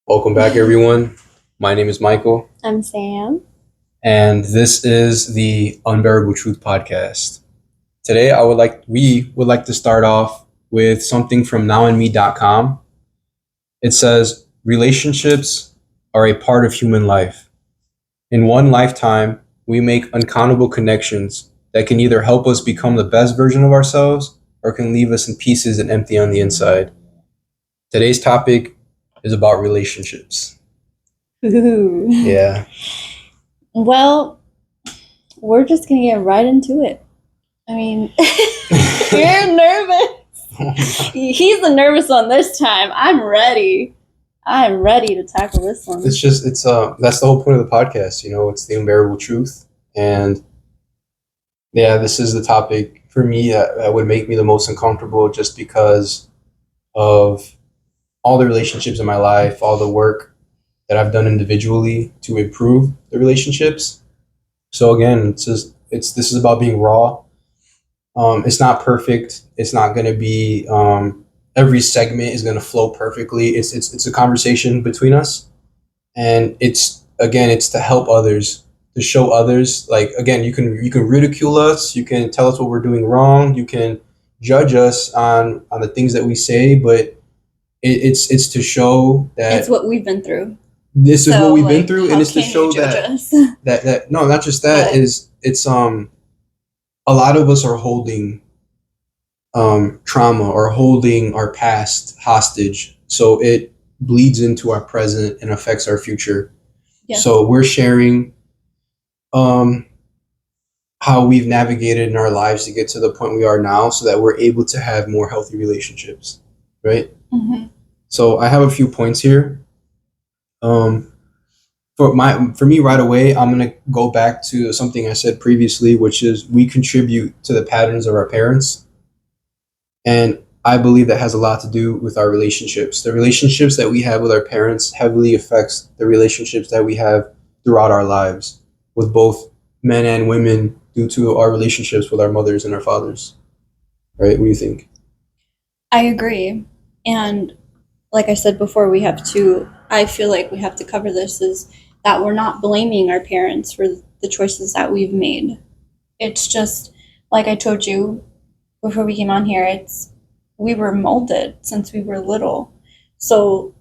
Welcome back, everyone. My name is Michael, I'm Sam. and this is the Unbearable Truth Podcast. Today, we would like to start off with something from nowandme.com. It says, relationships are a part of human life. In one lifetime, we make uncountable connections that can either help us become the best version of ourselves or can leave us in pieces and empty on the inside. Today's topic is about relationships. Ooh. Yeah. Well, we're just going to get right into it. I mean, you're nervous. He's the nervous one this time. I'm ready. I'm ready to tackle this one. That's the whole point of the podcast, it's the unbearable truth. And yeah, this is the topic for me that would make me the most uncomfortable just because of all the relationships in my life, all the work that I've done individually to improve the relationships. So again, this is about being raw. It's not perfect. It's not going to be every segment is going to flow perfectly. It's a conversation between us, and it's to help others, to show others. Like, again, you can ridicule us, you can tell us what we're doing wrong, you can judge us on the things that we say, but it's to show that it's what we've been through. This is what we've been through, and it's to show that no, not just that, it's a lot of us are holding trauma or holding our past hostage, so it bleeds into our present and affects our future. Yes. So we're sharing how we've navigated in our lives to get to the point we are now, so that we're able to have more healthy relationships, right? Mm-hmm. So I have a few points here. For me right away, I'm going to go back to something I said previously, which is we contribute to the patterns of our parents. And I believe that has a lot to do with our relationships. The relationships that we have with our parents heavily affects the relationships that we have throughout our lives with both men and women due to our relationships with our mothers and our fathers. Right? What do you think? I agree. And like I said before, I feel like we have to cover this, is that we're not blaming our parents for the choices that we've made. It's just, like I told you before we came on here, we were molded since we were little. So,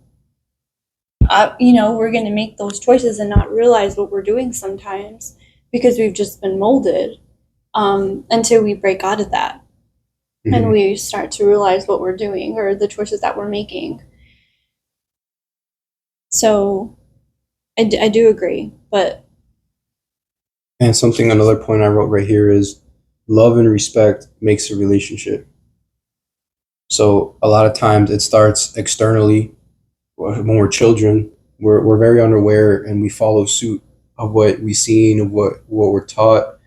we're going to make those choices and not realize what we're doing sometimes because we've just been molded until we break out of that. Mm-hmm. And we start to realize what we're doing or the choices that we're making. So I do agree, but... And another point I wrote right here is love and respect makes a relationship. So a lot of times it starts externally. When we're children, we're very unaware and we follow suit of what we've seen, of what we're taught.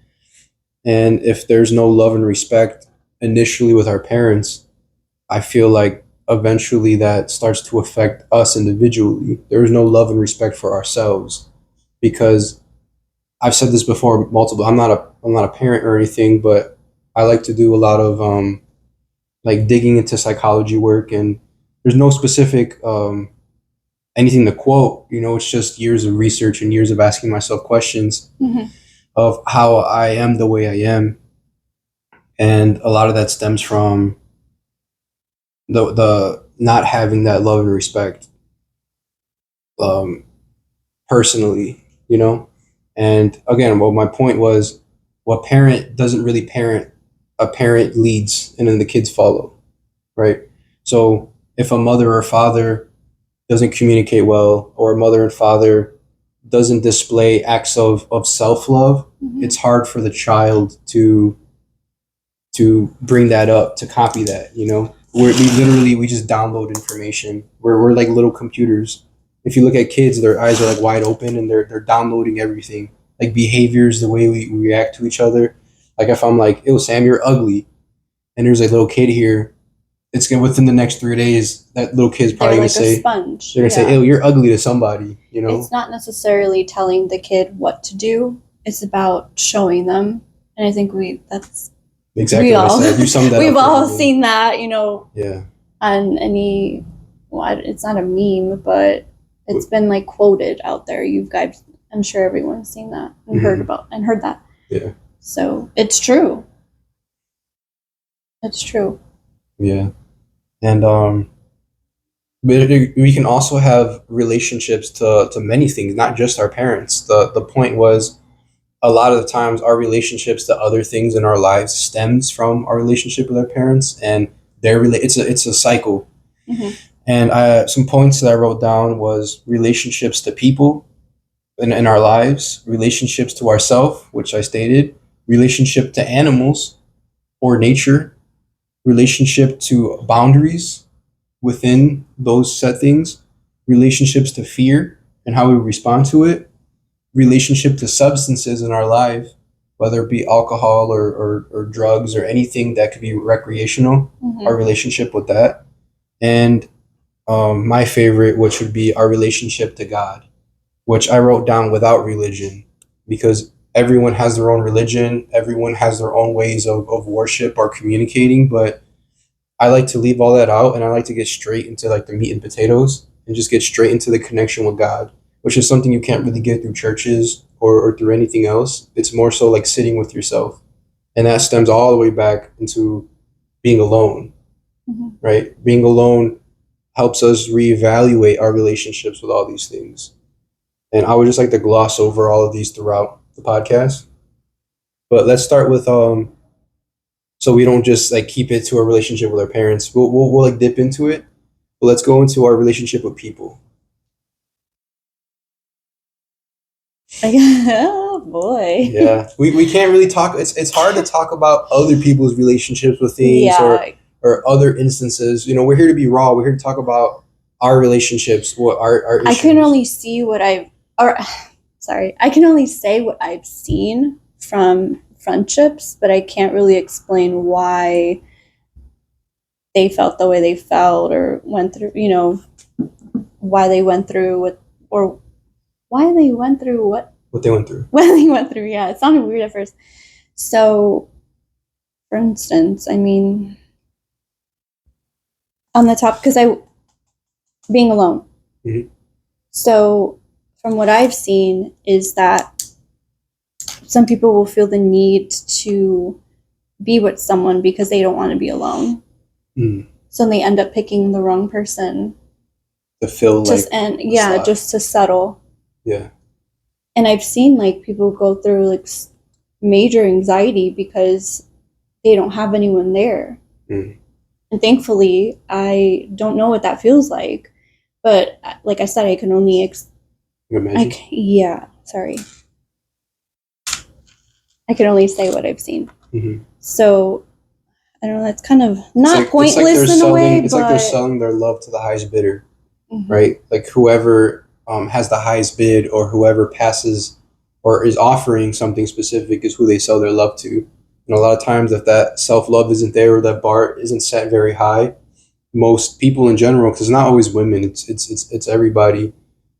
And if there's no love and respect initially with our parents, I feel like eventually that starts to affect us individually. There is no love and respect for ourselves, because I've said this before multiple. I'm not a parent or anything, but I like to do a lot of digging into psychology work, and there's no specific anything to quote. It's just years of research and years of asking myself questions of how I am the way I am, and a lot of that stems from the not having that love and respect personally, and again, my point was, what parent doesn't really parent, a parent leads and then the kids follow, right? So if a mother or father doesn't communicate well, or a mother and father doesn't display acts of self-love, it's hard for the child to bring that up, to copy that, we just download information. We're like little computers. If you look at kids, their eyes are like wide open and they're downloading everything, like behaviors, the way we react to each other. Like if I'm like, "Ew, Sam, you're ugly," and there's a little kid here, it's gonna, within the next 3 days, that little kid's probably gonna say, sponge. They're gonna say, "Ew, you're ugly" to somebody. It's not necessarily telling the kid what to do. It's about showing them, and I think that's exactly what I said. You summed that we've up all perfectly. Seen that, Yeah. on any, well, it's not a meme, but It's been like quoted out there. You guys, I'm sure everyone's seen that and heard that. Yeah. So it's true. It's true. Yeah. And but we can also have relationships to many things, not just our parents. The point was, a lot of the times our relationships to other things in our lives stems from our relationship with our parents, and it's a cycle. Mm-hmm. And some points that I wrote down was relationships to people in our lives, relationships to ourselves, which I stated, relationship to animals or nature, relationship to boundaries within those set things, relationships to fear and how we respond to it, relationship to substances in our life, whether it be alcohol or drugs or anything that could be recreational, our relationship with that, and my favorite, which would be our relationship to God, which I wrote down without religion, because everyone has their own religion, everyone has their own ways of worship or communicating, but I like to leave all that out and I like to get straight into like the meat and potatoes and just get straight into the connection with God, which is something you can't really get through churches or through anything else. It's more so like sitting with yourself. And that stems all the way back into being alone, right? Being alone helps us reevaluate our relationships with all these things. And I would just like to gloss over all of these throughout the podcast. But let's start with so we don't just like keep it to a relationship with our parents. We'll like dip into it, but let's go into our relationship with people. Oh boy. Yeah, we can't really talk. It's hard to talk about other people's relationships with things or other instances. You know, we're here to be raw. We're here to talk about our relationships, what our issues. I can only see what I can only say what I've seen from friendships, but I can't really explain why they felt the way they felt or went through, why they went through what they went through. Yeah, it sounded weird at first. So, for instance, I mean, on the top, because being alone. Mm-hmm. So, from what I've seen is that some people will feel the need to be with someone because they don't want to be alone. So they end up picking the wrong person to fill just to settle. Yeah. And I've seen like people go through like major anxiety because they don't have anyone there. And thankfully, I don't know what that feels like. But like I said, I can only I can only say what I've seen. So I don't know. That's kind of not pointless in a way. It's like they're selling their love to the highest bidder, right? Like whoever has the highest bid or whoever passes or is offering something specific is who they sell their love to. And a lot of times, if that self-love isn't there or that bar isn't set very high, most people in general, because it's not always women, it's everybody,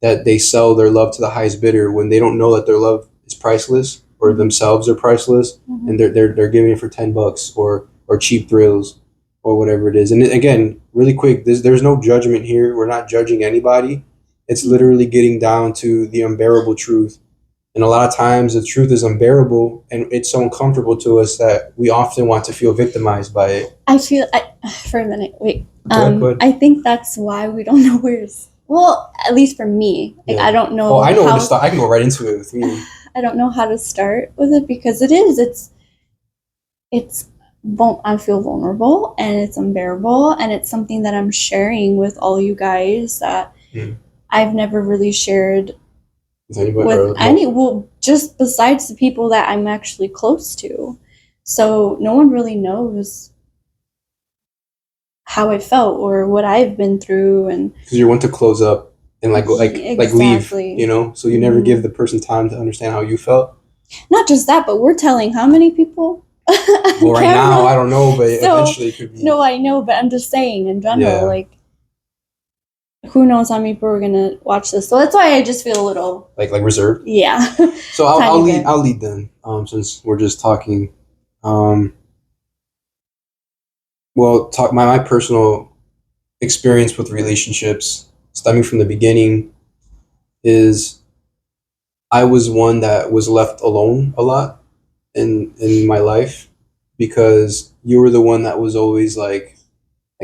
that they sell their love to the highest bidder when they don't know that their love is priceless or themselves are priceless, and they're giving it for $10 or cheap thrills or whatever it is. And again, really quick, there's no judgment here. We're not judging anybody. It's literally getting down to the unbearable truth. And a lot of times the truth is unbearable and it's so uncomfortable to us that we often want to feel victimized by it. For a minute, wait. I think that's why we don't know well, at least for me, like, I don't know. Oh, I know where to start. I can go right into it with me. I don't know how to start with it because I feel vulnerable and it's unbearable and it's something that I'm sharing with all you guys that I've never really shared with just besides the people that I'm actually close to. So no one really knows how I felt or what I've been through, and because you want to close up and like leave, so you never give the person time to understand how you felt. Not just that, but we're telling how many people? Well, right now, I don't know, but eventually it could be. No, I know, but I'm just saying in general, like, who knows how many people are gonna watch this? So that's why I just feel a little like reserved. Yeah. So I'll lead then. Since we're just talking, my personal experience with relationships stemming from the beginning. is I was one that was left alone a lot in my life because you were the one that was always like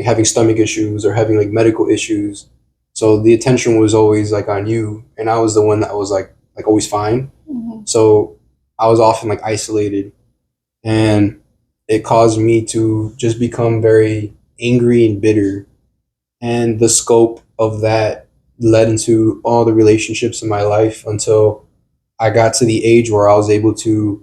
having stomach issues or having like medical issues. So the attention was always like on you, and I was the one that was like always fine. Mhm. So I was often like isolated, and it caused me to just become very angry and bitter. And the scope of that led into all the relationships in my life until I got to the age where I was able to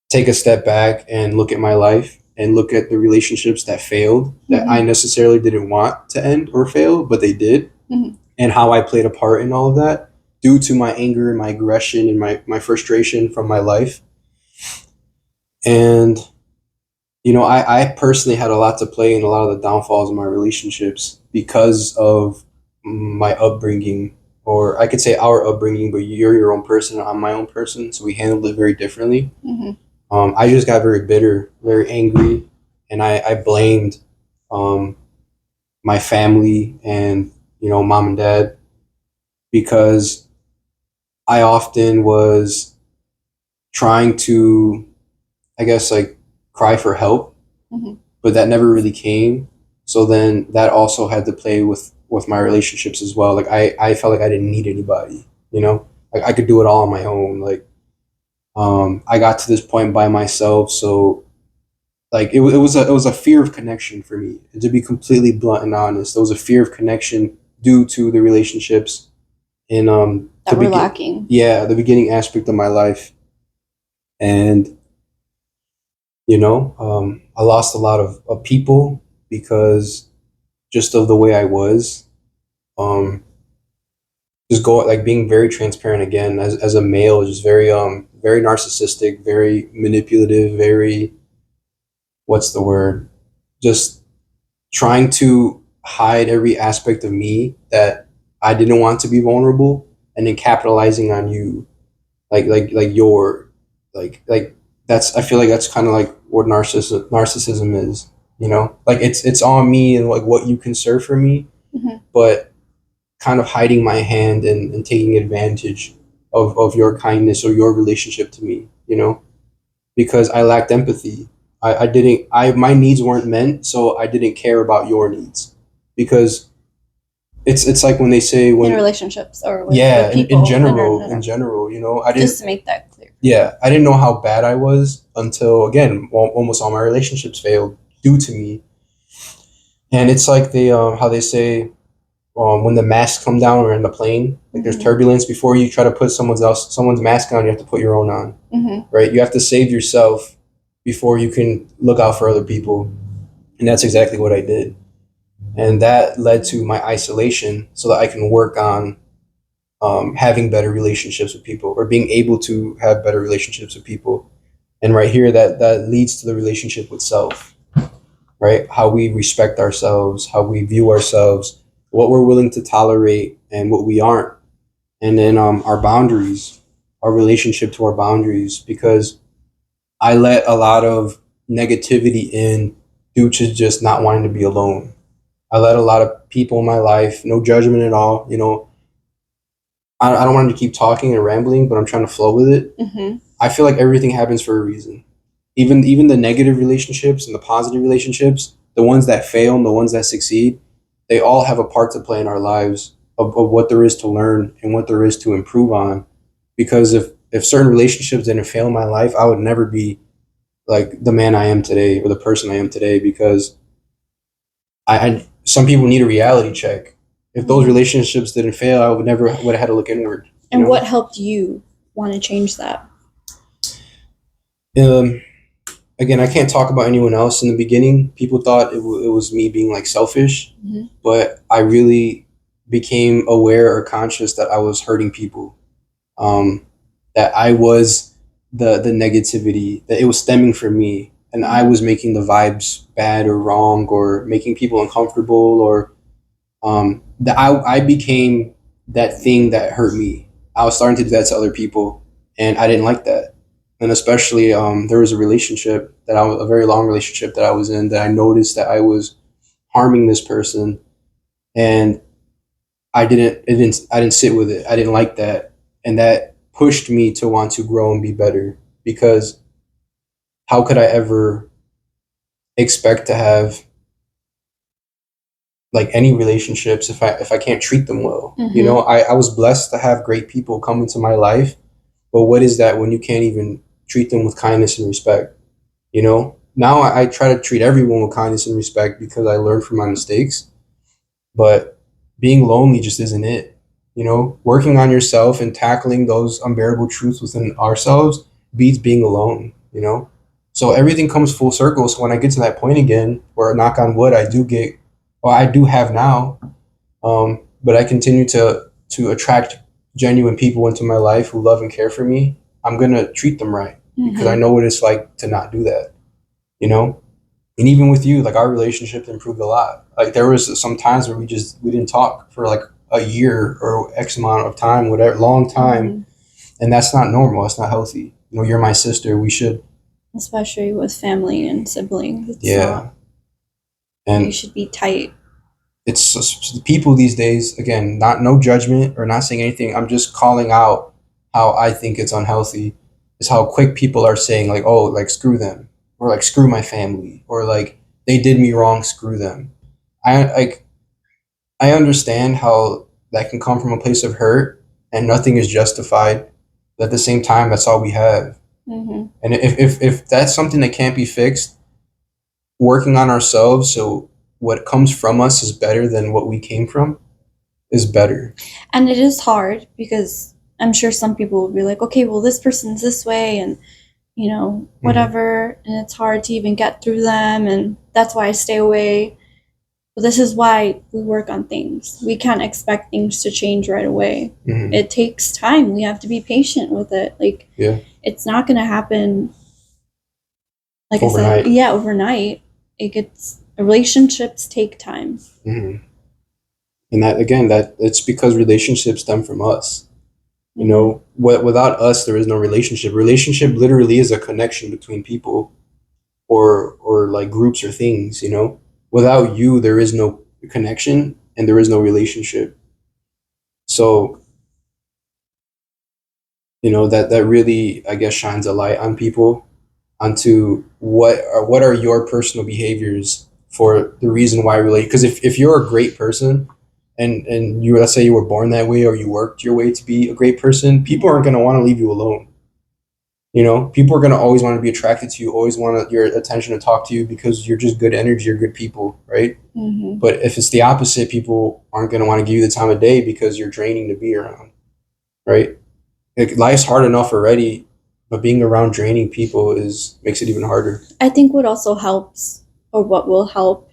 take a step back and look at my life and look at the relationships that failed that I necessarily didn't want to end or fail, but they did, Mhm. and how I played a part in all of that due to my anger and my aggression and my frustration from my life. And, I personally had a lot to play in a lot of the downfalls of my relationships because of my upbringing, or I could say our upbringing, but you're your own person, I'm my own person, so we handled it very differently. Mhm. I just got very bitter, very angry, and I blamed um, my family and mom and dad because I often was trying to, I guess, like cry for help, Mhm. but that never really came. So then that also had to play with my relationships as well. Like I felt like I didn't need anybody, like I could do it all on my own. Like I got to this point by myself, so like it was a fear of connection for me. To be completely blunt and honest, there was a fear of connection due to the relationships in That we're lacking. yeah, the beginning aspect of my life. And I lost a lot of people because just of the way I was. um just go like being very transparent again as a male, just very narcissistic, very manipulative, very, what's the word, just trying to hide every aspect of me that I didn't want to be vulnerable, and then capitalizing on you, like your, like that's, I feel like that's kind of like what narcissism is. Like it's on me and like what you can serve for me, Mhm. but kind of hiding my hand and taking advantage of your kindness or your relationship to me, because I lacked empathy. I didn't I my needs weren't met, so I didn't care about your needs. Because it's like when they say, In when, relationships or with yeah, people. in No, no, general, no, no. I didn't, Just to make that clear. yeah, I didn't know how bad I was until, again, almost all my relationships failed due to me. And it's like how they say, when the masks come down or in the plane, like there's Mhm. turbulence. Before you try to put someone's mask on, you have to put your own on, Mhm. right? You have to save yourself before you can look out for other people, and that's exactly what I did. And that led to my isolation, so that I can work on having better relationships with people, or being able to have better relationships with people. And right here, that leads to the relationship with self, right? How we respect ourselves, how we view ourselves, what we're willing to tolerate, and what we aren't. And then our boundaries, our relationship to our boundaries, because I let a lot of negativity in due to just not wanting to be alone. I let a lot of people in my life, no judgment at all. I don't want to keep talking and rambling, but I'm trying to flow with it. Mhm. I feel like everything happens for a reason. Even the negative relationships and the positive relationships, the ones that fail and the ones that succeed, they all have a part to play in our lives of what there is to learn and what there is to improve on. Because if certain relationships didn't fail in my life, I would never be like the man I am today or the person I am today. Because I some people need a reality check. If those Mhm. relationships didn't fail, I would have had to look inward. And what helped you want to change that? Um, Again, I can't talk about anyone else. In the beginning, people thought it was me being like selfish, Mhm. but I really became aware or conscious that I was hurting people. Um, that I was the negativity, that it was stemming from me, and I was making the vibes bad or wrong, or making people uncomfortable, or that I became that thing that hurt me. I was starting to do that to other people, and I didn't like that. And especially, there was a relationship a very long relationship that I was in, that I noticed that I was harming this person, and I didn't sit with it. I didn't like that. And that pushed me to want to grow and be better, because how could I ever expect to have like any relationships if I can't treat them well? You know, I was blessed to have great people come into my life, but what is that when you can't even treat them with kindness and respect? You know, now I try to treat everyone with kindness and respect because I learned from my mistakes, but being lonely just isn't it. You know, working on yourself and tackling those unbearable truths within ourselves beats being alone, you know? So everything comes full circle. So when I get to that point again, where knock on wood, I do have now, but I continue to attract genuine people into my life who love and care for me, I'm gonna treat them right because I know what it's like to not do that, you know? And even with you, like our relationship improved a lot. Like there was some times where we didn't talk for like a year or X amount of time, whatever, long time, and that's not normal. It's not healthy. You know, you're my sister. We should, especially with family and siblings. It's yeah. not, And you should be tight. it's just, people these days, again, not no judgment or not saying anything. I'm just calling out how I think it's unhealthy. Is how quick people are saying like, oh, like screw them, or like screw my family, or like they did me wrong, screw them. I I understand how that can come from a place of hurt and nothing is justified. But at the same time, that's all we have. And if that's something that can't be fixed, working on ourselves so what comes from us is better than what we came from is better. And it is hard because I'm sure some people will be like, okay, well, this person's this way and, you know, whatever. And it's hard to even get through them. And that's why I stay away. But this is why we work on things. We can't expect things to change right away. It takes time. We have to be patient with it. Like, it's not going to happen, like overnight. I said, overnight. Relationships take time. And that, again, that it's because relationships stem from us. You know, without us, there is no relationship. Relationship literally is a connection between people or like groups or things, you know. Without you, there is no connection and there is no relationship. So, you know, that really, I guess, shines a light on people onto what are your personal behaviors for the reason why relate. Because if you're a great person and you, let's say you were born that way or you worked your way to be a great person, people aren't going to want to leave you alone. You know, people are going to always want to be attracted to you, always want your attention to talk to you because you're just good energy, you're good people, right? But if it's the opposite, people aren't going to want to give you the time of day because you're draining to be around, right? Like, life's hard enough already, but being around draining people makes it even harder. I think what also helps, or what will help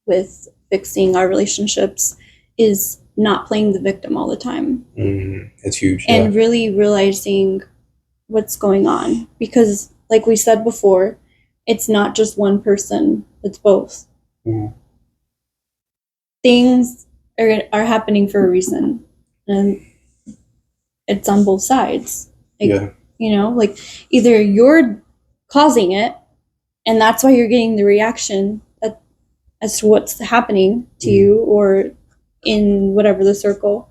with fixing our relationships, is not playing the victim all the time. It's huge. And really realizing what's going on. Because, like we said before, it's not just one person, it's both. Things are happening for a reason. And it's on both sides. Like, you know, like either you're causing it and that's why you're getting the reaction as to what's happening to you or in whatever the circle.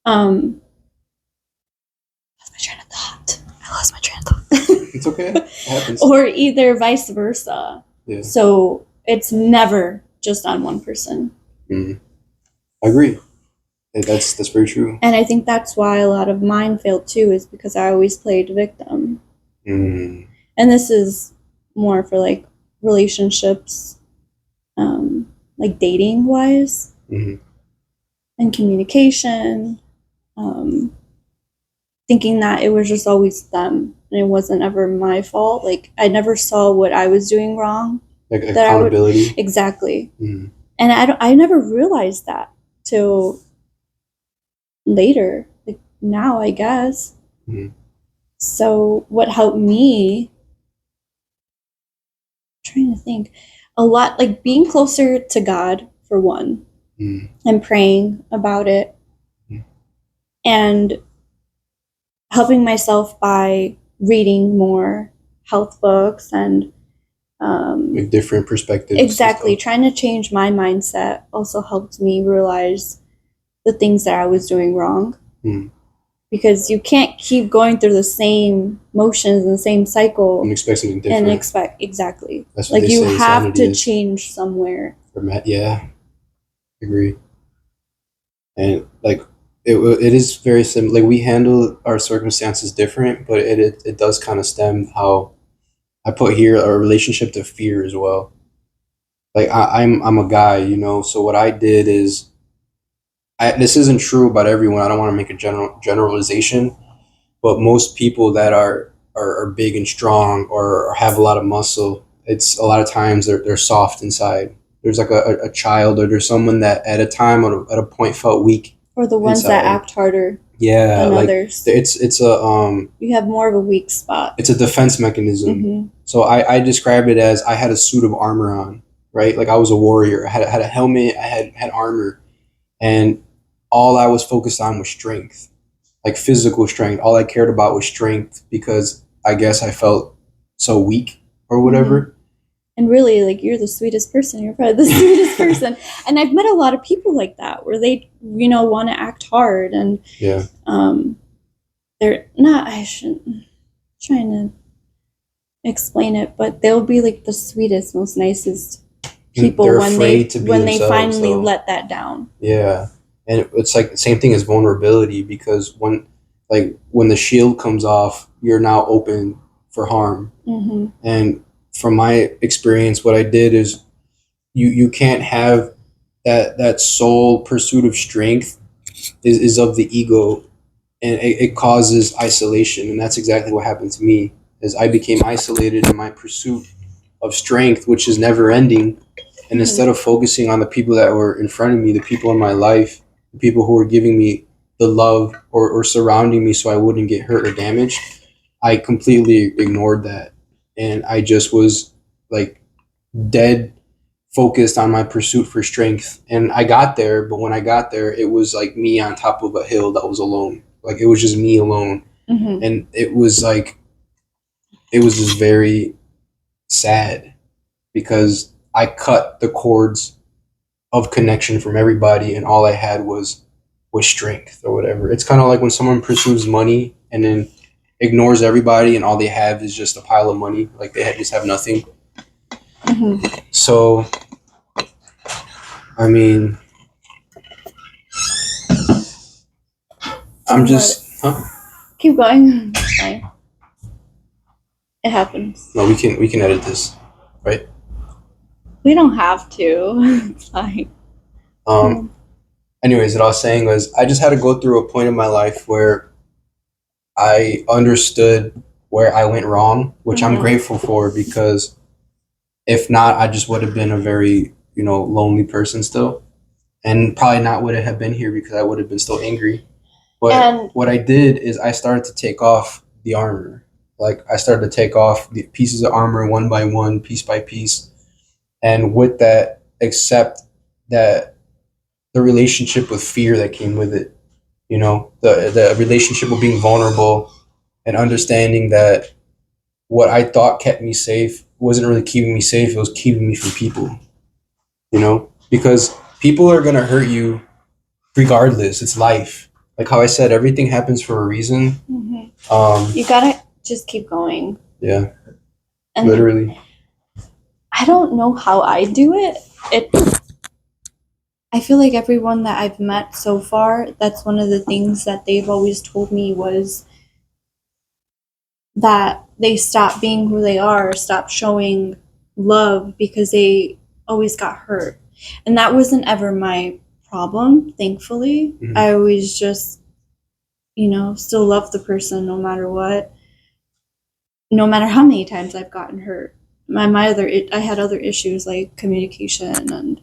Lost my train of thought. It's okay. It happens. Or either vice versa. So it's never just on one person. I agree. That's very true. And I think that's why a lot of mine failed too, is because I always played victim. And this is more for like relationships, like dating wise, and communication, thinking that it was just always them and it wasn't ever my fault. Like I never saw what I was doing wrong. Like accountability. Exactly. And I never realized that till later, like now, I guess. So what helped me, I'm trying to think, a lot, like being closer to God for one, and praying about it, and helping myself by reading more health books and like different perspectives. Exactly. Trying to change my mindset also helped me realize the things that I was doing wrong. Hmm. Because you can't keep going through the same motions and the same cycle And expect something different. and expect exactly. That's what Like they you say have insanity to is. change somewhere. Yeah, agree. And like it is very similar. Like we handle our circumstances different, but it does kind of stem how I put here a relationship to fear as well. Like I'm a guy, you know. So what I did is this isn't true about everyone. I don't want to make a generalization, but most people that are big and strong or have a lot of muscle, it's a lot of times they're soft inside. There's like a child, or there's someone that at a time at a point felt weak. Or the ones that inside. act harder Yeah, than like others. it's a You have more of a weak spot. it's a defense mechanism. Mm-hmm. So I describe it as I had a suit of armor on, right? Like I was a warrior. I had a helmet. I had armor, and all I was focused on was strength, like physical strength. All I cared about was strength because I guess I felt so weak or whatever. Mm-hmm. And really, like, you're the sweetest person. You're probably the sweetest person. And I've met a lot of people like that where they, want to act hard and Yeah. They're not. I shouldn't. I'm trying to explain it, but they'll be like the sweetest, most nicest people They're when afraid to be when they themselves, finally though. let that down. Yeah, and it's like the same thing as vulnerability, because when the shield comes off, you're now open for harm. Mm-hmm. And from my experience, what I did is you can't have that sole pursuit of strength is of the ego, and it causes isolation, and that's exactly what happened to me. Is I became isolated in my pursuit of strength, which is never ending. And Mhm. instead of focusing on the people that were in front of me, the people in my life, the people who were giving me the love or surrounding me so I wouldn't get hurt or damaged, I completely ignored that. And I just was like dead focused on my pursuit for strength. And I got there, but when I got there, it was like me on top of a hill that was alone. Like it was just me alone. Mm-hmm. And it was just very sad because I cut the cords of connection from everybody, and all I had was strength or whatever. It's kind of like when someone pursues money and then ignores everybody, and all they have is just a pile of money. Like they just have nothing. Mm-hmm. So, I mean, I'm just, huh? Keep going. Fine. It happens. No, we can edit this, right? We don't have to. It's fine. Anyways, what I was saying was I just had to go through a point in my life where I understood where I went wrong, which I'm grateful for, because if not, I just would have been a very, lonely person still, and probably not would have been here because I would have been still angry. But what I did is I started to take off the armor. Like I started to take off the pieces of armor one by one, piece by piece, and with that, accept that the relationship with fear that came with it. The relationship with being vulnerable and understanding that what I thought kept me safe wasn't really keeping me safe. It was keeping me from people, because people are going to hurt you regardless. It's life. Like how I said, everything happens for a reason. Mm-hmm. You gotta just keep going. Yeah. And literally. I don't know how I do it. I feel like everyone that I've met so far, that's one of the things that they've always told me was that they stopped being who they are, stopped showing love because they always got hurt. And that wasn't ever my problem, thankfully. Mhm. I always just, still love the person no matter what, no matter how many times I've gotten hurt. I had other issues like communication and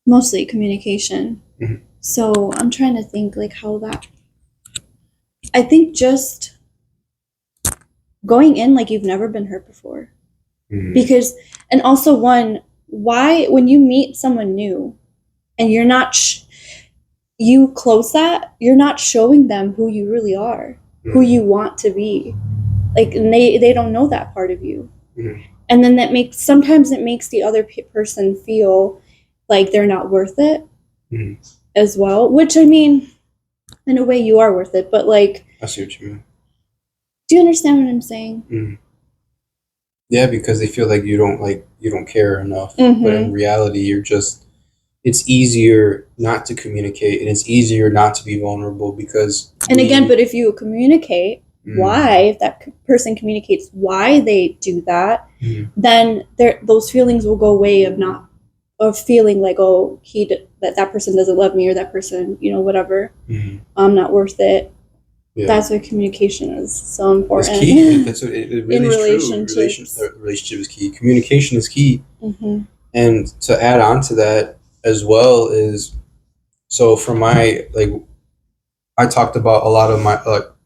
mostly communication. Mhm. So I'm trying to think like how that. I think just going in like you've never been hurt before. Mhm. Because, and also why, when you meet someone new and you're not, you close that, you're not showing them who you really are, who you want to be. Like, and they don't know that part of you. Mhm. And then sometimes it makes the other person feel like they're not worth it. as well. Which, I mean, in a way, you are worth it. But like, I see what you mean. Do you understand what I'm saying? Yeah, because they feel like you don't care enough. But in reality, you're just. It's easier not to communicate, and it's easier not to be vulnerable because. And again, but if you communicate why, if that person communicates why they do that, then those feelings will go away of feeling like, oh, that person doesn't love me, or that person, whatever, I'm not worth it. Yeah. That's why communication is so important. It's key. That's what it really is true. Relationship is key. Communication is key. And to add on to that as well is, so for my, I talked about a lot of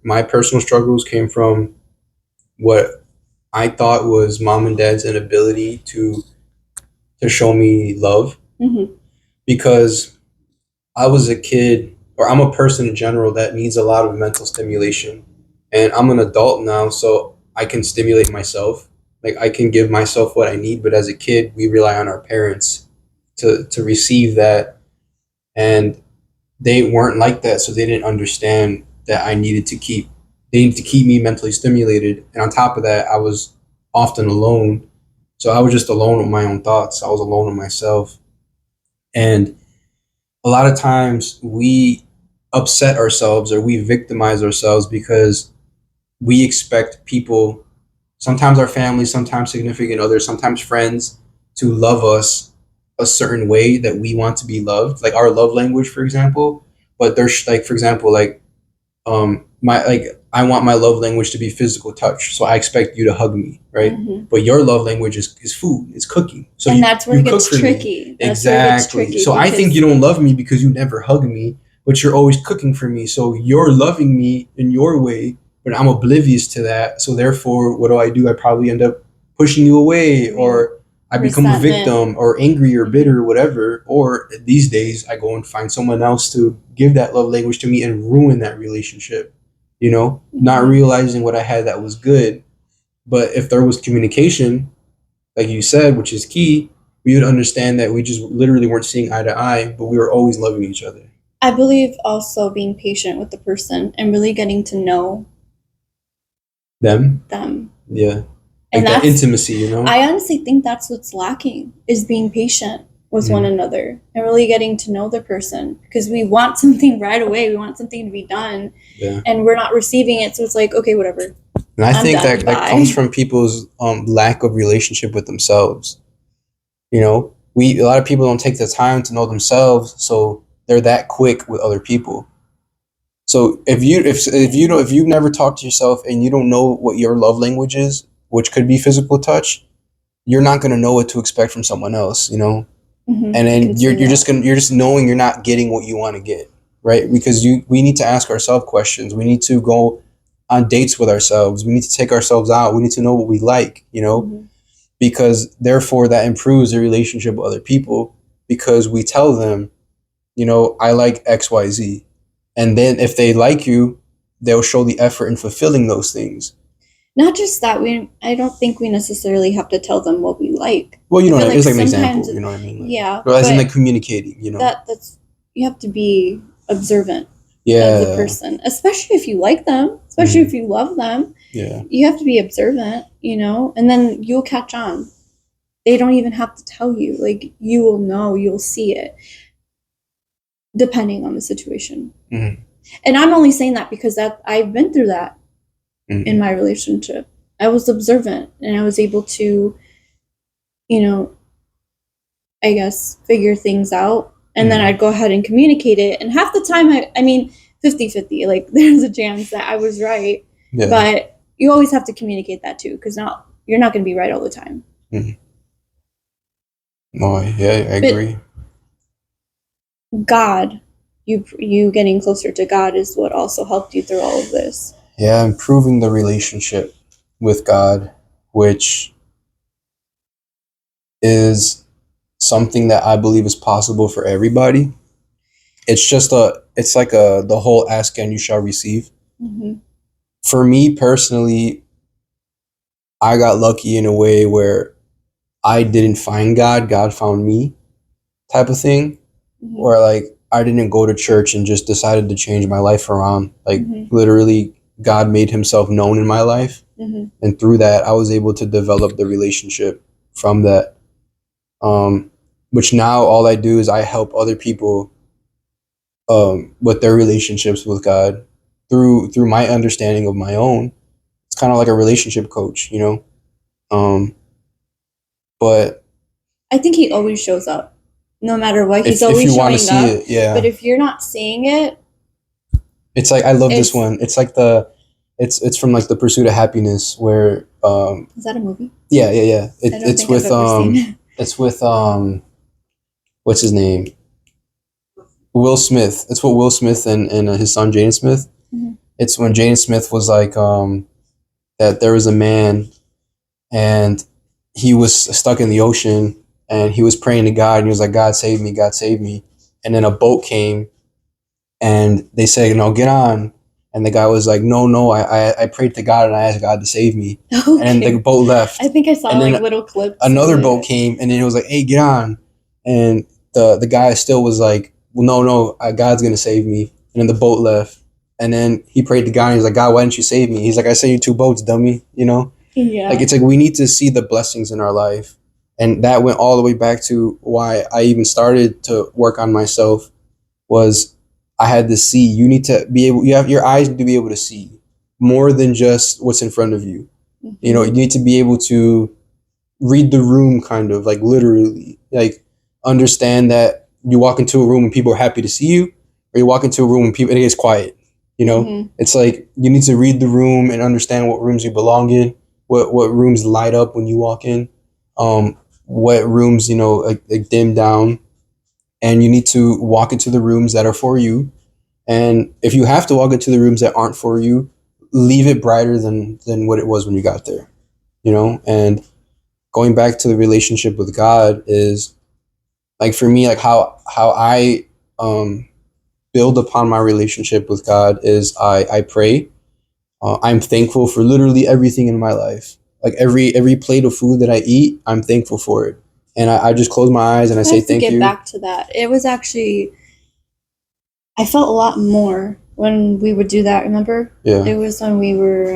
my personal struggles came from what I thought was mom and dad's inability to show me love, because I was a kid, or I'm a person in general that needs a lot of mental stimulation, and I'm an adult now, so I can stimulate myself. Like, I can give myself what I need, but as a kid, we rely on our parents to receive that, and they weren't like that, so they didn't understand that they needed to keep me mentally stimulated. And on top of that, I was often alone, so I was just alone with my own thoughts. I was alone with myself, and a lot of times we upset ourselves or we victimize ourselves because we expect people, sometimes our family, sometimes significant others, sometimes friends, to love us a certain way that we want to be loved, like our love language, for example. But there's like, for example, I want my love language to be physical touch, so I expect you to hug me, right? But your love language is food, is cooking. So that's where it gets tricky. Exactly. So I think you don't love me because you never hug me, but you're always cooking for me. So you're loving me in your way, but I'm oblivious to that. So therefore, what do? I probably end up pushing you away, or I become a victim, or angry, or bitter, or whatever. Or these days, I go and find someone else to give that love language to me and ruin that relationship. Not realizing what I had that was good. But if there was communication, like you said, which is key, we would understand that we just literally weren't seeing eye to eye, but we were always loving each other. I believe also being patient with the person and really getting to know them. Yeah. And that intimacy, I honestly think that's what's lacking, is being patient with one another and really getting to know the person, because we want something right away. We want something to be done, and we're not receiving it. So it's like, okay, whatever. And I think that comes from people's lack of relationship with themselves. A lot of people don't take the time to know themselves, so they're that quick with other people. So if you've never talked to yourself and you don't know what your love language is, which could be physical touch, you're not going to know what to expect from someone else, and then you're just knowing you're not getting what you want to get, right? Because we need to ask ourselves questions. We need to go on dates with ourselves. We need to take ourselves out. We need to know what we like, because therefore that improves the relationship with other people, because we tell them, I like XYZ. And then if they like you, they'll show the effort in fulfilling those things. Not just that, I don't think we necessarily have to tell them what we like. Well, it's like an example, you know what I mean? Yeah. But as in communicating, That's, you have to be observant of the person, especially if you like them, especially if you love them. Yeah. You have to be observant, and then you'll catch on. They don't even have to tell you. Like, you will know, you'll see it, depending on the situation. And I'm only saying that because I've been through that in my relationship. I was observant, and I was able to, I guess, figure things out. And then I'd go ahead and communicate it. And half the time, I mean, 50-50. Like, there's a chance that I was right. Yeah. But you always have to communicate that too, because you're not going to be right all the time. Oh, yeah, I agree. God, you getting closer to God is what also helped you through all of this. Yeah, improving the relationship with God, which is something that I believe is possible for everybody. It's just the whole ask and you shall receive. For me personally, I got lucky in a way where I didn't find God, God found me, type of thing. or like I didn't go to church and just decided to change my life around. Like literally, God made Himself known in my life, and through that, I was able to develop the relationship from that. Which now all I do is I help other people with their relationships with God through my understanding of my own. It's kind of like a relationship coach, you know. But I think He always shows up, no matter what. He's if always you want to showing see up. it, yeah. But if you're not seeing it, It's like I love this It's- one. It's like it's from like The Pursuit of Happiness, where is that a movie? yeah. I don't It's think with I've ever seen it. it's with what's his name? Will Smith. It's what Will Smith and his son Jaden Smith. It's when Jaden Smith was like that there was a man and he was stuck in the ocean and he was praying to God and he was like, God save me, God save me. And then a boat came and they said, no, get on. And the guy was like, no, I prayed to God and I asked God to save me. Okay. And then the boat left. I think I saw and like little clips. Another boat came and then it was like, hey, get on. And the guy still was like, well, no, God's going to save me. And then the boat left. And then he prayed to God and he's like, God, why didn't you save me? He's like, I sent you 2 boats, dummy, you know? Yeah. Like, it's like we need to see the blessings in our life. And that went all the way back to why I even started to work on myself was I had to see. You need to be able, you have your eyes to be able to see more than just what's in front of you. You know, you need to be able to read the room, kind of like literally, like understand that you walk into a room and people are happy to see you, or you walk into a room and people, it gets quiet. You know, it's like you need to read the room and understand what rooms you belong in, what rooms light up when you walk in, what rooms, you know, like dim down, and you need to walk into the rooms that are for you. And if you have to walk into the rooms that aren't for you, leave it brighter than what it was when you got there, you know. And going back to the relationship with God is like, for me, like how I build upon my relationship with God is I pray. I'm thankful for literally everything in my life. Like every plate of food that I eat, I'm thankful for it. And I just close my eyes and I say thank you. To get back to that, it was actually, I felt a lot more when we would do that. Remember? Yeah. It was when we were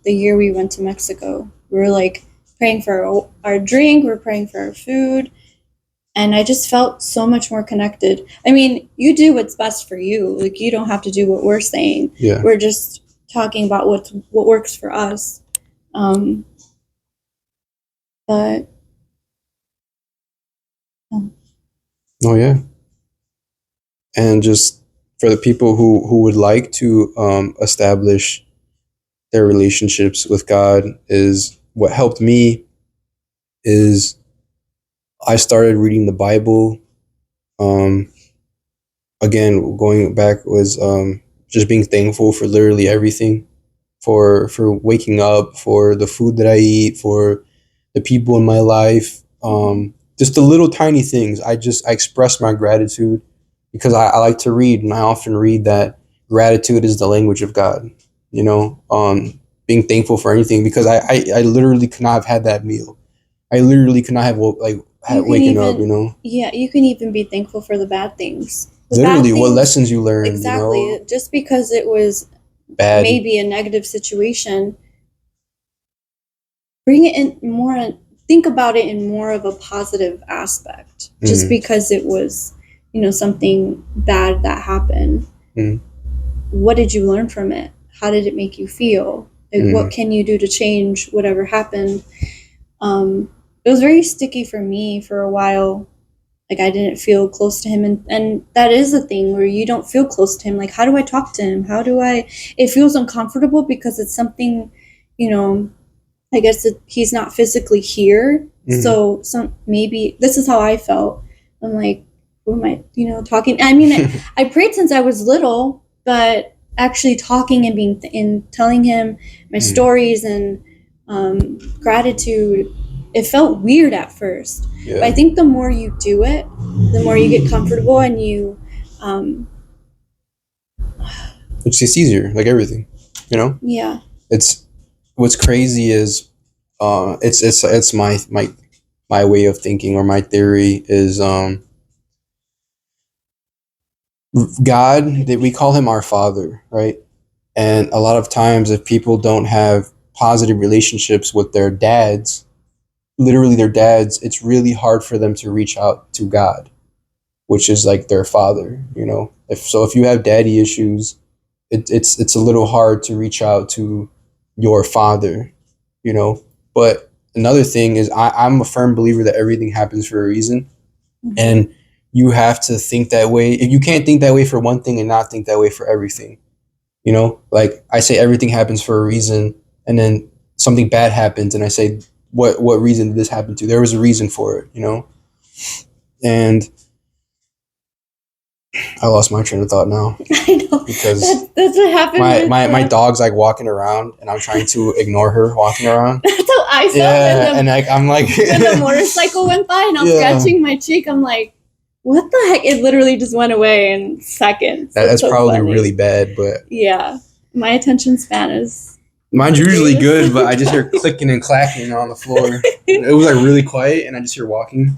the year we went to Mexico. We were like praying for our drink. We were praying for our food. And I just felt so much more connected. I mean, you do what's best for you. Like, you don't have to do what we're saying. Yeah. We're just talking about what works for us. But oh yeah. And just for the people who would like to establish their relationships with God, is what helped me is I started reading the Bible. Again, going back was just being thankful for literally everything, for waking up, for the food that I eat, for the people in my life, just the little tiny things. I express my gratitude because I like to read, and I often read that gratitude is the language of God. You know, being thankful for anything, because I literally could not have had that meal. I literally could not have waking up. You know. Yeah, you can even be thankful for the bad things. Literally, what lessons you learned. Exactly. You know? Just because it was bad, maybe a negative situation, bring it in more. Think about it in more of a positive aspect. Just because it was, something bad that happened. What did you learn from it? How did it make you feel? Like, what can you do to change whatever happened? It was very sticky for me for a while. Like, I didn't feel close to him, and that is a thing where you don't feel close to him. Like, how do I talk to him? It feels uncomfortable because it's something, I guess he's not physically here. So maybe this is how I felt. I'm like, who am I, talking? I mean, I prayed since I was little, but actually talking and telling him my stories and gratitude, it felt weird at first. Yeah. But I think the more you do it, the more you get comfortable, and you it's just easier, like everything, yeah. It's what's crazy is it's my way of thinking, or my theory is God, that we call him our father, right? And a lot of times, if people don't have positive relationships with their dads, literally their dads, it's really hard for them to reach out to God, which is like their father, you know? If you have daddy issues, it's a little hard to reach out to your father, you know? But another thing is I'm a firm believer that everything happens for a reason. And you have to think that way. You can't think that way for one thing and not think that way for everything. You know, like I say everything happens for a reason, and then something bad happens and I say, what reason did this happen to? There was a reason for it, you know? And I lost my train of thought now. I know. Because that's what happened. my dog's like walking around and I'm trying to ignore her walking around. That's how I felt. Yeah, and like I'm like when the motorcycle went by and I was scratching my cheek, I'm like, what the heck? It literally just went away in seconds. That's so probably funny. Really bad, but yeah, my attention span is. Mine's usually good, but I just hear clicking and clacking on the floor. It was like really quiet, and I just hear walking.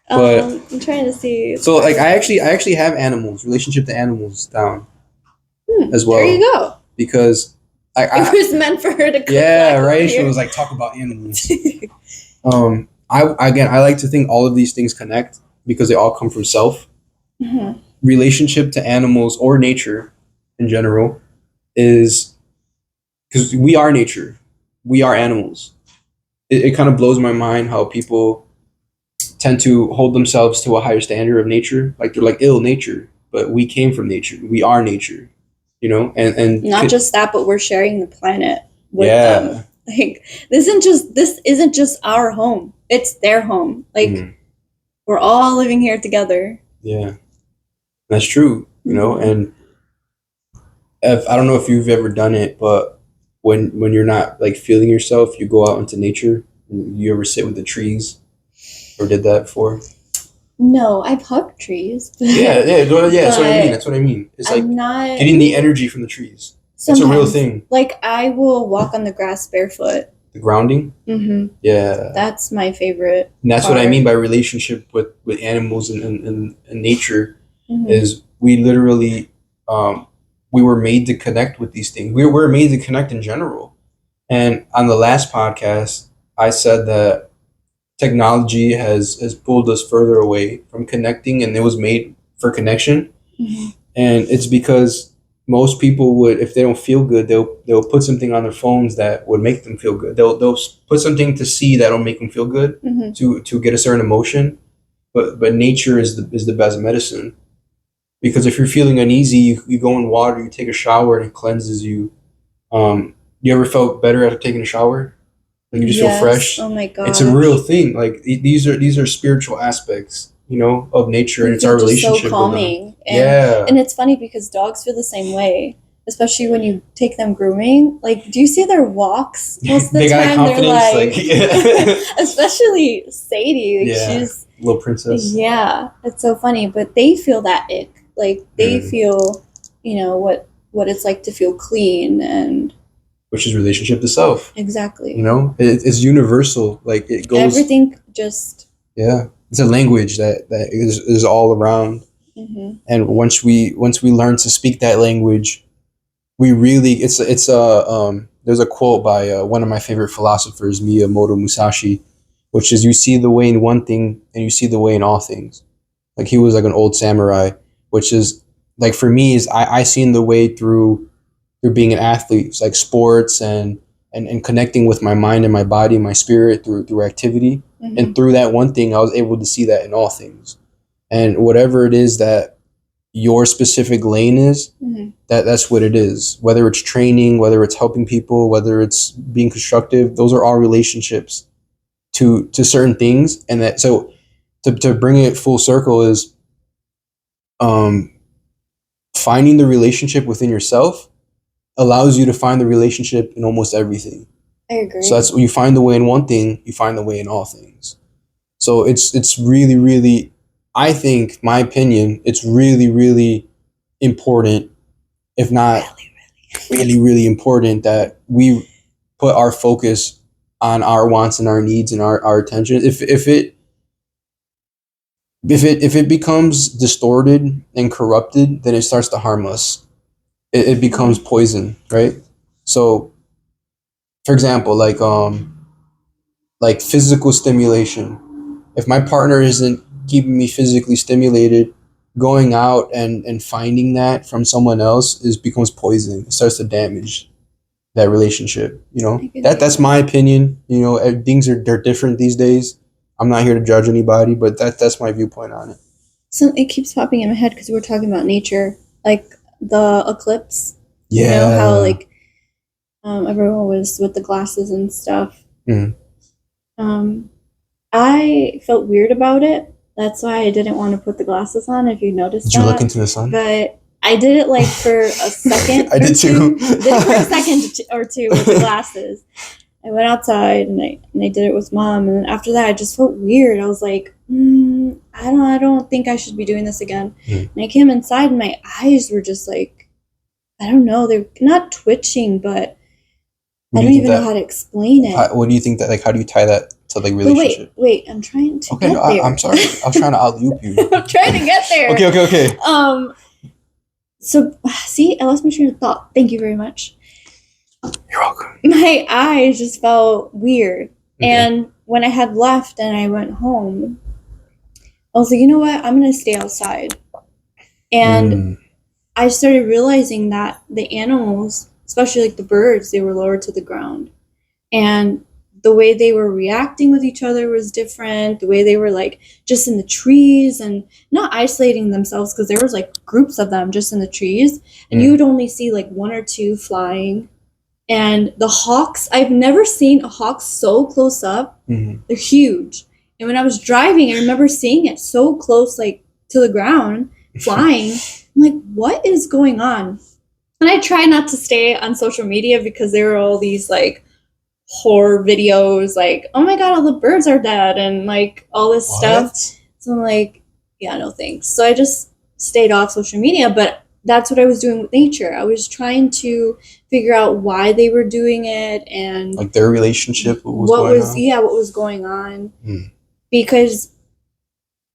But I'm trying to see. So like I actually have relationship to animals down as well. There you go. Because it was meant for her to. Yeah, right. She was like talk about animals. I like to think all of these things connect because they all come from self. Mm-hmm. Relationship to animals or nature in general is because we are nature. We are animals. It kind of blows my mind how people tend to hold themselves to a higher standard of nature. Like they're like ill nature, but we came from nature. We are nature, you know, and not just that, but we're sharing the planet with them. Like this isn't just our home. It's their home. Like we're all living here together. Yeah, that's true. You know, and I don't know if you've ever done it, but when you're not like feeling yourself, you go out into nature. You ever sit with the trees? Or did that before? No, I've hugged trees. Yeah. That's what I mean. It's like not getting the energy from the trees. It's a real thing. Like I will walk on the grass barefoot. The grounding? Mm-hmm. Yeah. That's my favorite. And that's what I mean by relationship with animals and nature is we literally we were made to connect with these things. We were made to connect in general. And on the last podcast, I said that technology has pulled us further away from connecting, and it was made for connection. And it's because most people would, if they don't feel good, they'll put something on their phones that would make them feel good. They'll put something to see that'll make them feel good to get a certain emotion. But nature is the best medicine, because if you're feeling uneasy, you go in water, you take a shower, and it cleanses you. You ever felt better after taking a shower? Like you just feel fresh. Oh my god! It's a real thing. Like these are spiritual aspects, you know, of nature, and it's our relationship. So calming. With them. And it's funny because dogs feel the same way, especially when you take them grooming. Like, do you see their walks most of the time? They're like especially Sadie. Like, she's little princess. Yeah, it's so funny, but they feel that ick. Like they feel, you know, what it's like to feel clean and. Which is relationship to self. Exactly. You know, it's universal. Like it goes. Everything just. Yeah, it's a language that is all around. And once we learn to speak that language, we really there's a quote by one of my favorite philosophers, Miyamoto Musashi, which is you see the way in one thing and you see the way in all things. Like he was like an old samurai, which is like for me is I seen the way through being an athlete. It's like sports and connecting with my mind and my body and my spirit through activity. And through that one thing, I was able to see that in all things. And whatever it is that your specific lane is, that's what it is. Whether it's training, whether it's helping people, whether it's being constructive, those are all relationships to certain things. And that, so to bring it full circle is finding the relationship within yourself allows you to find the relationship in almost everything. I agree. So that's when you find the way in one thing, you find the way in all things. So it's really, really, I think, my opinion, it's really, really important, if not really, really important, that we put our focus on our wants and our needs and our attention. If If it becomes distorted and corrupted, then it starts to harm us. It becomes poison, right? So, for example, like physical stimulation. If my partner isn't keeping me physically stimulated, going out and finding that from someone else is becomes poison. It starts to damage that relationship. That's my opinion. Things they're different these days. I'm not here to judge anybody, but that's my viewpoint on it. So it keeps popping in my head because we were talking about nature, like the eclipse. Yeah. You know how like everyone was with the glasses and stuff. Mhm. I felt weird about it. That's why I didn't want to put the glasses on. If you noticed Did you look into the sun? But I did it like for a second. I did too. Did it for a second or two with the glasses. I went outside and I did it with mom, and then after that I just felt weird. I was like, I don't think I should be doing this again. And I came inside and my eyes were just like, I don't know, they're not twitching, but I don't even know how to explain it. What do you think that, like, how do you tie that to like relationship? Wait, I'm trying to get there. I'm sorry. I was trying to alley-oop you. I'm trying to get there. Okay. So, see, I lost my train of thought. Thank you very much. You're welcome. My eyes just felt weird. Okay. And when I had left and I went home, I was like, you know what? I'm going to stay outside. And I started realizing that the animals, especially like the birds, they were lower to the ground. And the way they were reacting with each other was different. The way they were like just in the trees and not isolating themselves, because there was like groups of them just in the trees. And you would only see like one or two flying. And the hawks, I've never seen a hawk so close up. Mm-hmm. They're huge. And when I was driving, I remember seeing it so close, like to the ground, flying. I'm like, what is going on? And I try not to stay on social media because there are all these like horror videos, like, oh my god, all the birds are dead and like all this stuff. So I'm like, yeah, no thanks. So I just stayed off social media, but that's what I was doing with nature. I was trying to figure out why they were doing it and like their relationship, what was going on. Because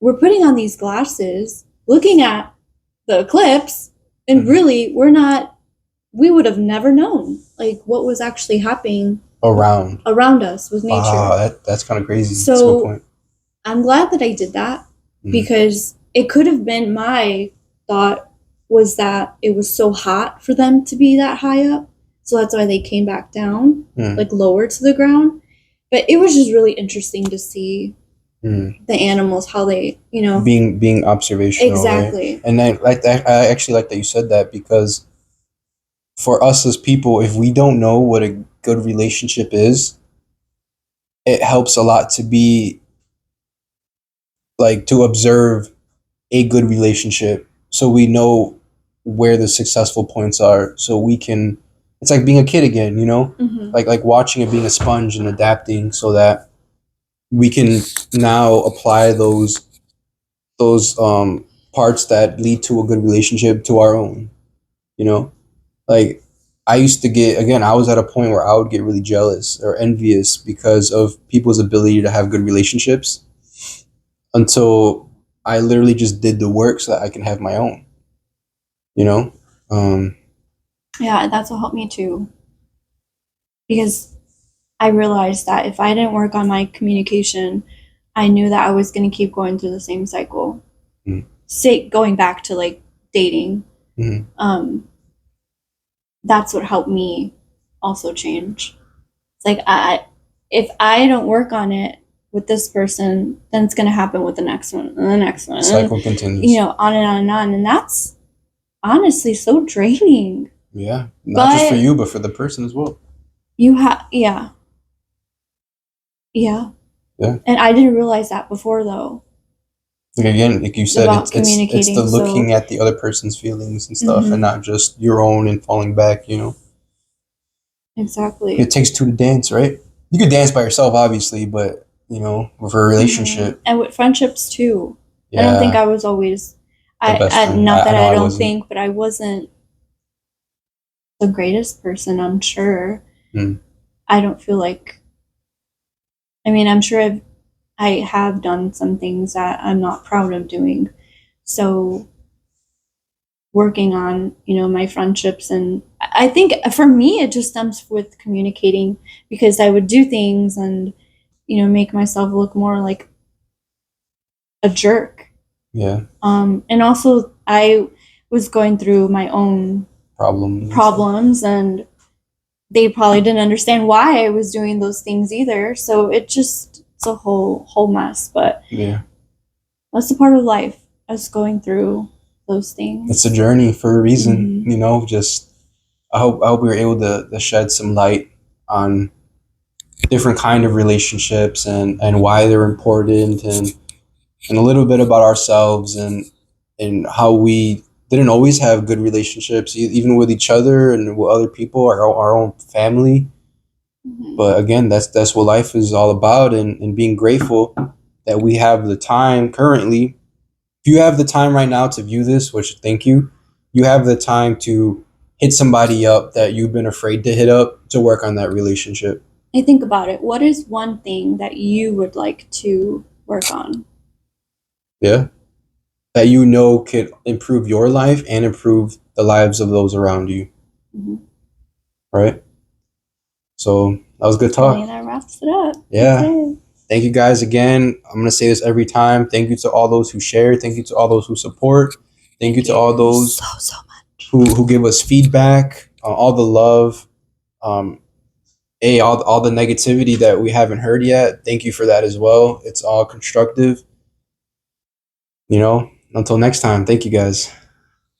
we're putting on these glasses, looking at the eclipse, and really we would have never known like what was actually happening around us with nature. Wow, that's kind of crazy. So that's a good point. I'm glad that I did that because it could have been, my thought was that it was so hot for them to be that high up. So that's why they came back down, like lower to the ground. But it was just really interesting to see the animals, how they, being observational. Exactly. Right? And I actually like that you said that, because for us as people, if we don't know what a good relationship is, it helps a lot to be like to observe a good relationship, so we know where the successful points are, so we can, it's like being a kid again, like watching it, being a sponge and adapting, so that we can now apply those parts that lead to a good relationship to our own. Like I used to get, again, I was at a point where I would get really jealous or envious because of people's ability to have good relationships, until I literally just did the work so that I can have my own. Yeah, that's what helped me too. Because I realized that if I didn't work on my communication, I knew that I was going to keep going through the same cycle. Going back to like dating. That's what helped me also change. It's like if I don't work on it with this person, then it's going to happen with the next one and the next one. The cycle continues. On and on and on. And that's honestly so draining. Yeah. Not just for you, but for the person as well. Yeah. And I didn't realize that before, though. Like again, like you said, it's the looking at the other person's feelings and stuff, and not just your own and falling back, Exactly. It takes two to dance, right? You could dance by yourself, obviously, but, with a relationship. And with friendships, too. Yeah. I don't think I was always... I don't think, but I wasn't the greatest person, I'm sure. I don't feel like... I mean, I'm sure I've I have done some things that I'm not proud of doing. So working on, my friendships, and I think for me it just stems with communicating, because I would do things and, make myself look more like a jerk. Yeah. And also I was going through my own problems, and they probably didn't understand why I was doing those things either. So it's a whole mess. But yeah, that's a part of life, us going through those things. It's a journey for a reason. Just I hope we were able to shed some light on different kind of relationships and why they're important, and a little bit about ourselves, and how we didn't always have good relationships, even with each other and with other people, our own family. But again, that's what life is all about, and being grateful that we have the time currently. If you have the time right now to view this, which thank you, you have the time to hit somebody up that you've been afraid to hit up, to work on that relationship. I think about it. What is one thing that you would like to work on? Yeah. That could improve your life and improve the lives of those around you. Right? So that was good talk. And that wraps it up. Yeah. Thank you guys again. I'm going to say this every time. Thank you to all those who share. Thank you to all those who support. Thank you to all those so much who give us feedback, all the love, all the negativity that we haven't heard yet. Thank you for that as well. It's all constructive. Until next time. Thank you guys.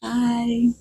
Bye.